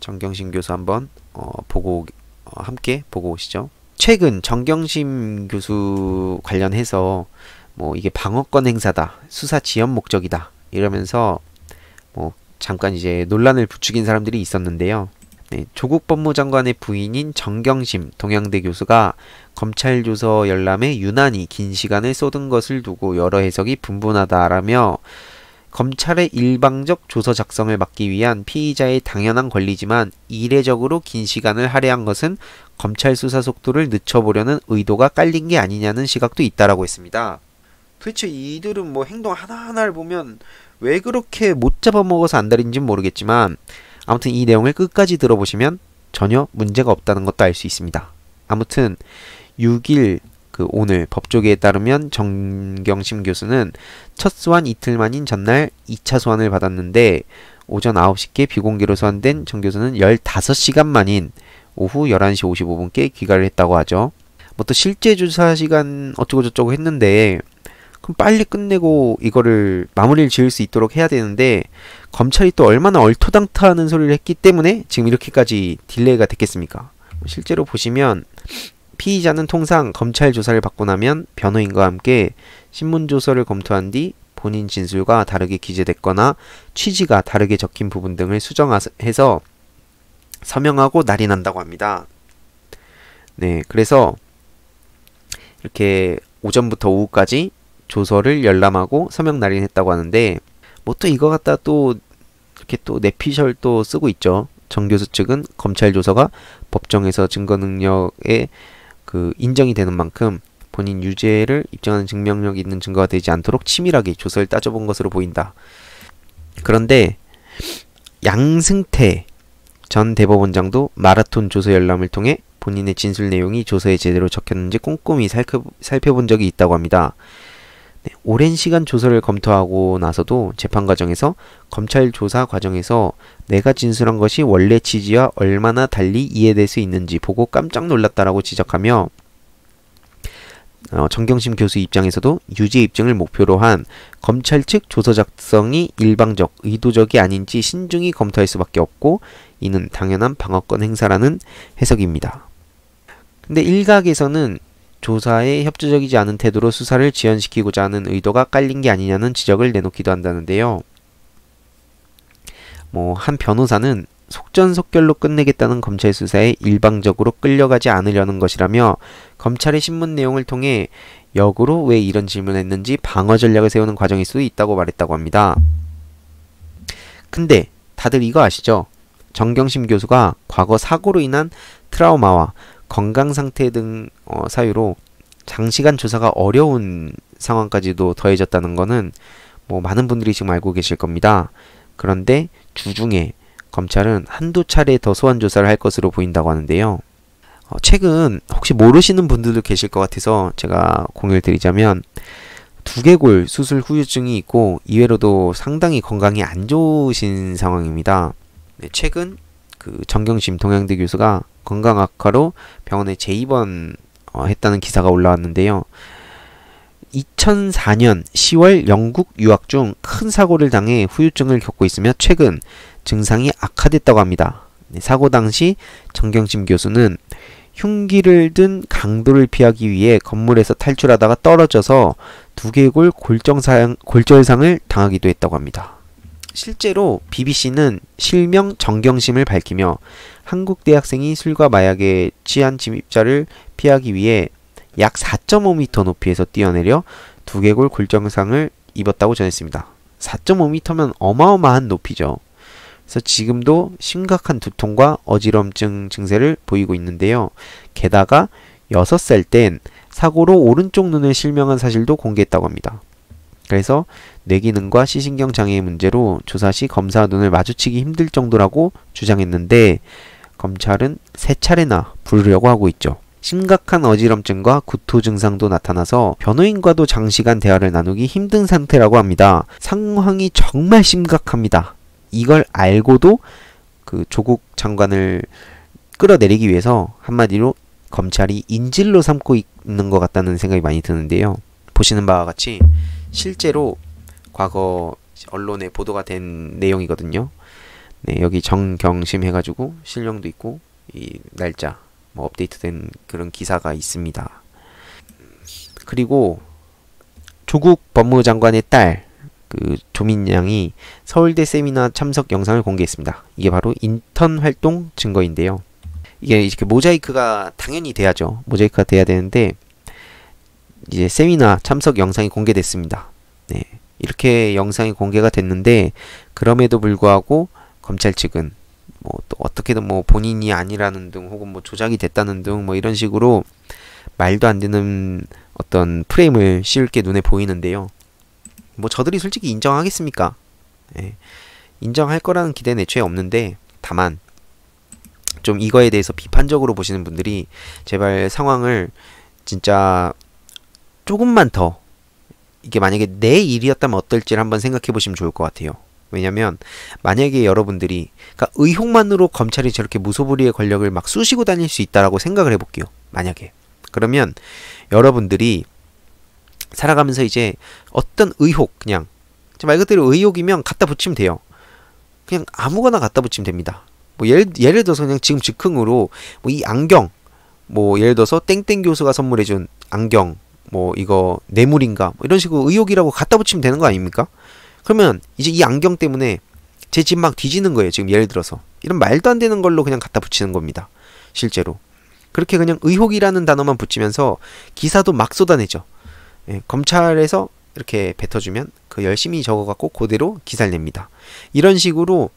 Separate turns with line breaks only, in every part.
정경심 교수 한번 함께 보고 오시죠. 최근 정경심 교수 관련해서 뭐 이게 방어권 행사다, 수사 지연 목적이다 이러면서 뭐 잠깐 이제 논란을 부추긴 사람들이 있었는데요. 네, 조국 법무장관의 부인인 정경심 동양대 교수가 검찰 조서 열람에 유난히 긴 시간을 쏟은 것을 두고 여러 해석이 분분하다라며 검찰의 일방적 조서 작성을 막기 위한 피의자의 당연한 권리지만 이례적으로 긴 시간을 할애한 것은 검찰 수사 속도를 늦춰보려는 의도가 깔린 게 아니냐는 시각도 있다라고 했습니다. 도대체 이들은 뭐 행동 하나하나를 보면 왜 그렇게 못 잡아먹어서 안달인지는 모르겠지만 아무튼 이 내용을 끝까지 들어보시면 전혀 문제가 없다는 것도 알 수 있습니다. 아무튼 6일 오늘 법조계에 따르면 정경심 교수는 첫 소환 이틀 만인 전날 2차 소환을 받았는데 오전 9시께 비공개로 소환된 정 교수는 15시간 만인 오후 11시 55분께 귀가를 했다고 하죠. 뭐 또 실제 조사 시간 어쩌고저쩌고 했는데 그럼 빨리 끝내고 이거를 마무리를 지을 수 있도록 해야 되는데 검찰이 또 얼마나 얼토당토하는 소리를 했기 때문에 지금 이렇게까지 딜레이가 됐겠습니까? 실제로 보시면 피의자는 통상 검찰 조사를 받고 나면 변호인과 함께 신문조서를 검토한 뒤 본인 진술과 다르게 기재됐거나 취지가 다르게 적힌 부분 등을 수정해서 서명하고 날인한다고 합니다. 네, 그래서 이렇게 오전부터 오후까지 조서를 열람하고 서명 날인했다고 하는데 뭐 또 이거 갖다 또 이렇게 또 내피셜 또 쓰고 있죠. 정 교수 측은 검찰 조서가 법정에서 증거 능력에 인정이 되는 만큼 본인 유죄를 입증하는 증명력 있는 증거가 되지 않도록 치밀하게 조서를 따져본 것으로 보인다. 그런데 양승태 전 대법원장도 마라톤 조서 열람을 통해 본인의 진술 내용이 조서에 제대로 적혔는지 꼼꼼히 살펴본 적이 있다고 합니다. 네, 오랜 시간 조서를 검토하고 나서도 재판 과정에서 검찰 조사 과정에서 내가 진술한 것이 원래 취지와 얼마나 달리 이해될 수 있는지 보고 깜짝 놀랐다라고 지적하며 정경심 교수 입장에서도 유죄 입증을 목표로 한 검찰 측 조서 작성이 일방적, 의도적이 아닌지 신중히 검토할 수밖에 없고 이는 당연한 방어권 행사라는 해석입니다. 근데 일각에서는 조사에 협조적이지 않은 태도로 수사를 지연시키고자 하는 의도가 깔린 게 아니냐는 지적을 내놓기도 한다는데요. 한 변호사는 속전속결로 끝내겠다는 검찰 수사에 일방적으로 끌려가지 않으려는 것이라며 검찰의 신문 내용을 통해 역으로 왜 이런 질문을 했는지 방어 전략을 세우는 과정일 수도 있다고 말했다고 합니다. 근데 다들 이거 아시죠? 정경심 교수가 과거 사고로 인한 트라우마와 건강 상태 등 사유로 장시간 조사가 어려운 상황까지도 더해졌다는 거는 많은 분들이 지금 알고 계실 겁니다. 그런데 주중에 검찰은 한두 차례 더 소환 조사를 할 것으로 보인다고 하는데요. 최근 혹시 모르시는 분들도 계실 것 같아서 제가 공유를 드리자면 두개골 수술 후유증이 있고 이외로도 상당히 건강이 안 좋으신 상황입니다. 네, 최근 정경심 동양대 교수가 건강 악화로 병원에 재입원 했다는 기사가 올라왔는데요. 2004년 10월 영국 유학 중 큰 사고를 당해 후유증을 겪고 있으며 최근 증상이 악화됐다고 합니다. 네, 사고 당시 정경심 교수는 흉기를 든 강도를 피하기 위해 건물에서 탈출하다가 떨어져서 두개골 골절상을 당하기도 했다고 합니다. 실제로 BBC는 실명 정경심을 밝히며 한국 대학생이 술과 마약에 취한 침입자를 피하기 위해 약 4.5m 높이에서 뛰어내려 두개골 골절상을 입었다고 전했습니다. 4.5m면 어마어마한 높이죠. 그래서 지금도 심각한 두통과 어지럼증 증세를 보이고 있는데요. 게다가 6살 땐 사고로 오른쪽 눈을 실명한 사실도 공개했다고 합니다. 그래서 뇌기능과 시신경 장애의 문제로 조사 시 검사와 눈을 마주치기 힘들 정도라고 주장했는데 검찰은 3차례나 부르려고 하고 있죠. 심각한 어지럼증과 구토 증상도 나타나서 변호인과도 장시간 대화를 나누기 힘든 상태라고 합니다. 상황이 정말 심각합니다. 이걸 알고도 조국 장관을 끌어내리기 위해서 한마디로 검찰이 인질로 삼고 있는 것 같다는 생각이 많이 드는데요. 보시는 바와 같이 실제로 과거 언론에 보도가 된 내용이거든요. 네, 여기 정경심 해가지고 실명도 있고 이 날짜 뭐 업데이트된 그런 기사가 있습니다. 그리고 조국 법무장관의 딸 그 조민양이 서울대 세미나 참석 영상을 공개했습니다. 이게 바로 인턴 활동 증거인데요. 이게 이렇게 모자이크가 당연히 돼야죠. 모자이크가 돼야 되는데 이제 세미나 참석 영상이 공개됐습니다. 네, 이렇게 영상이 공개가 됐는데 그럼에도 불구하고 검찰 측은 뭐 또 어떻게든 뭐 본인이 아니라는 등 혹은 뭐 조작이 됐다는 등 뭐 이런 식으로 말도 안 되는 어떤 프레임을 씌울 게 눈에 보이는데요. 뭐 저들이 솔직히 인정하겠습니까? 예, 인정할 거라는 기대는 애초에 없는데 다만 좀 이거에 대해서 비판적으로 보시는 분들이 제발 상황을 진짜 조금만 더 이게 만약에 내 일이었다면 어떨지를 한번 생각해 보시면 좋을 것 같아요. 왜냐면 만약에 여러분들이 그러니까 의혹만으로 검찰이 저렇게 무소불위의 권력을 막 쑤시고 다닐 수 있다라고 생각을 해볼게요. 만약에 그러면 여러분들이 살아가면서 이제 어떤 의혹 그냥 말 그대로 의혹이면 갖다 붙이면 돼요. 그냥 아무거나 갖다 붙이면 됩니다. 뭐 예를 들어서 그냥 지금 즉흥으로 뭐 이 안경 뭐 예를 들어서 땡땡 교수가 선물해준 안경 뭐 이거 뇌물인가 뭐 이런 식으로 의혹이라고 갖다 붙이면 되는 거 아닙니까? 그러면 이제 이 안경 때문에 제 집 막 뒤지는 거예요. 지금 예를 들어서 이런 말도 안 되는 걸로 그냥 갖다 붙이는 겁니다. 실제로 그렇게 그냥 의혹이라는 단어만 붙이면서 기사도 막 쏟아내죠. 예, 검찰에서 이렇게 뱉어주면 그 열심히 적어갖고 그대로 기사를 냅니다. 이런 식으로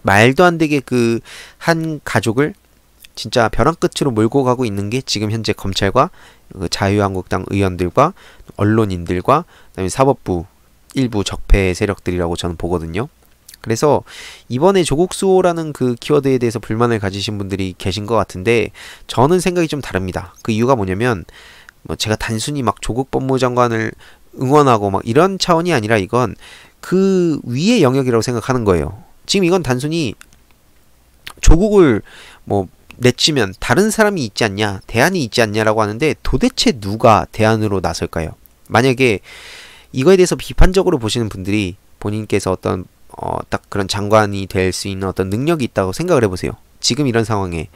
말도 안 되게 그 한 가족을 진짜 벼랑 끝으로 몰고 가고 있는 게 지금 현재 검찰과 그 자유한국당 의원들과 언론인들과 그다음에 사법부 일부 적폐 세력들이라고 저는 보거든요. 그래서 이번에 조국 수호라는 그 키워드에 대해서 불만을 가지신 분들이 계신 것 같은데 저는 생각이 좀 다릅니다. 그 이유가 뭐냐면 뭐 제가 단순히 막 조국 법무장관을 응원하고 막 이런 차원이 아니라 이건 그 위의 영역이라고 생각하는 거예요. 지금 이건 단순히 조국을 뭐 내치면 다른 사람이 있지 않냐, 대안이 있지 않냐라고 하는데 도대체 누가 대안으로 나설까요? 만약에 이거에 대해서 비판적으로 보시는 분들이 본인께서 어떤 딱 그런 장관이 될 수 있는 어떤 능력이 있다고 생각을 해보세요. 지금 이런 상황에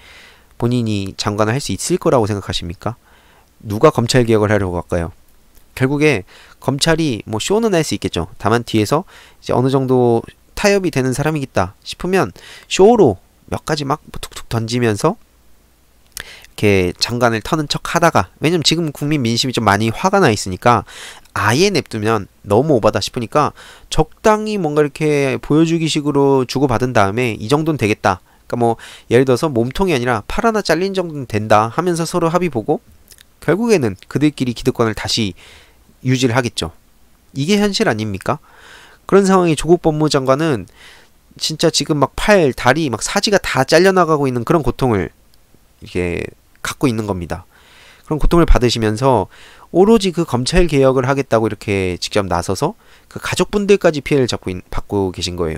본인이 장관을 할 수 있을 거라고 생각하십니까? 누가 검찰 개혁을 하려고 할까요? 결국에 검찰이 뭐 쇼는 할 수 있겠죠. 다만 뒤에서 이제 어느 정도 타협이 되는 사람이겠다 싶으면 쇼로 몇 가지 막 툭툭 던지면서 이렇게 장관을 터는 척 하다가 왜냐면 지금 국민 민심이 좀 많이 화가 나 있으니까 아예 냅두면 너무 오바다 싶으니까 적당히 뭔가 이렇게 보여주기 식으로 주고받은 다음에 이 정도는 되겠다. 그러니까 뭐 예를 들어서 몸통이 아니라 팔 하나 잘린 정도는 된다 하면서 서로 합의 보고 결국에는 그들끼리 기득권을 다시 유지를 하겠죠. 이게 현실 아닙니까? 그런 상황에 조국 법무장관은 진짜 지금 막 팔, 다리, 막 사지가 다 잘려나가고 있는 그런 고통을 이게 갖고 있는 겁니다. 그런 고통을 받으시면서 오로지 그 검찰 개혁을 하겠다고 이렇게 직접 나서서 그 가족분들까지 피해를 받고 계신 거예요.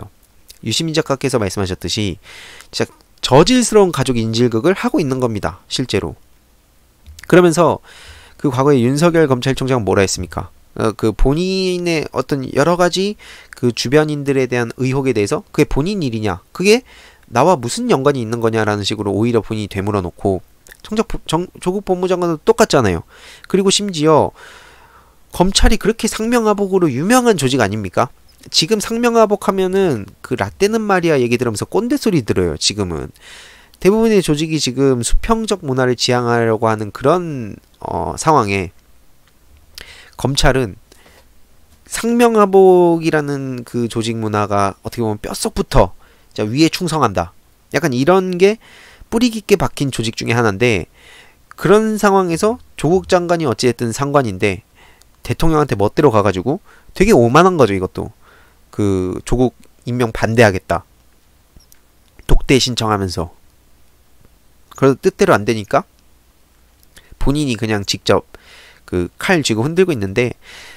유시민 작가께서 말씀하셨듯이 진짜 저질스러운 가족 인질극을 하고 있는 겁니다. 실제로. 그러면서 그 과거에 윤석열 검찰총장은 뭐라 했습니까? 그 본인의 어떤 여러 가지 그 주변인들에 대한 의혹에 대해서 그게 본인 일이냐? 그게 나와 무슨 연관이 있는 거냐라는 식으로 오히려 본인이 되물어 놓고 조국 법무장관도 똑같잖아요. 그리고 심지어 검찰이 그렇게 상명하복으로 유명한 조직 아닙니까? 지금 상명하복 하면은 그 라떼는 말이야 얘기 들으면서 꼰대 소리 들어요. 지금은 대부분의 조직이 지금 수평적 문화를 지향하려고 하는 그런 상황에 검찰은 상명하복이라는 그 조직 문화가 어떻게 보면 뼛속부터 위에 충성한다. 약간 이런 게 뿌리 깊게 박힌 조직 중에 하나인데 그런 상황에서 조국 장관이 어찌됐든 상관인데 대통령한테 멋대로 가가지고 되게 오만한 거죠. 이것도 그 조국 임명 반대하겠다. 독대 신청하면서 그래도 뜻대로 안 되니까 본인이 그냥 직접 그 칼 쥐고 흔들고 있는데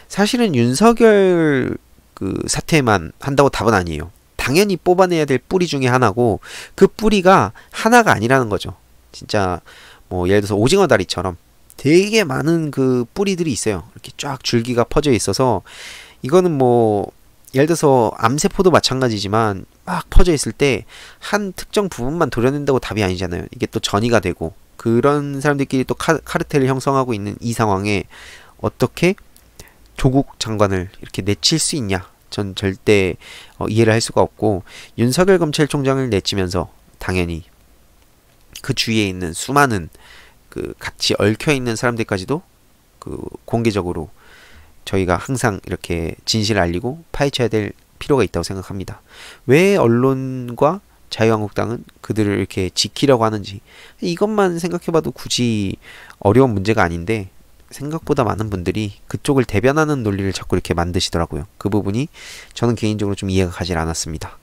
사실은 윤석열 그 사태만 한다고 답은 아니에요. 당연히 뽑아내야 될 뿌리 중에 하나고 그 뿌리가 하나가 아니라는 거죠. 진짜 뭐 예를 들어서 오징어 다리처럼 되게 많은 그 뿌리들이 있어요. 이렇게 쫙 줄기가 퍼져 있어서 이거는 뭐 예를 들어서 암세포도 마찬가지지만 막 퍼져 있을 때 한 특정 부분만 도려낸다고 답이 아니잖아요. 이게 또 전이가 되고 그런 사람들끼리 또 카르텔을 형성하고 있는 이 상황에 어떻게 조국 장관을 이렇게 내칠 수 있냐? 전 절대 이해를 할 수가 없고 윤석열 검찰총장을 내치면서 당연히 그 주위에 있는 수많은 그 같이 얽혀 있는 사람들까지도 그 공개적으로 저희가 항상 이렇게 진실을 알리고 파헤쳐야 될 필요가 있다고 생각합니다. 왜 언론과 자유한국당은 그들을 이렇게 지키려고 하는지 이것만 생각해봐도 굳이 어려운 문제가 아닌데 생각보다 많은 분들이 그쪽을 대변하는 논리를 자꾸 이렇게 만드시더라고요. 그 부분이 저는 개인적으로 좀 이해가 가질 않았습니다.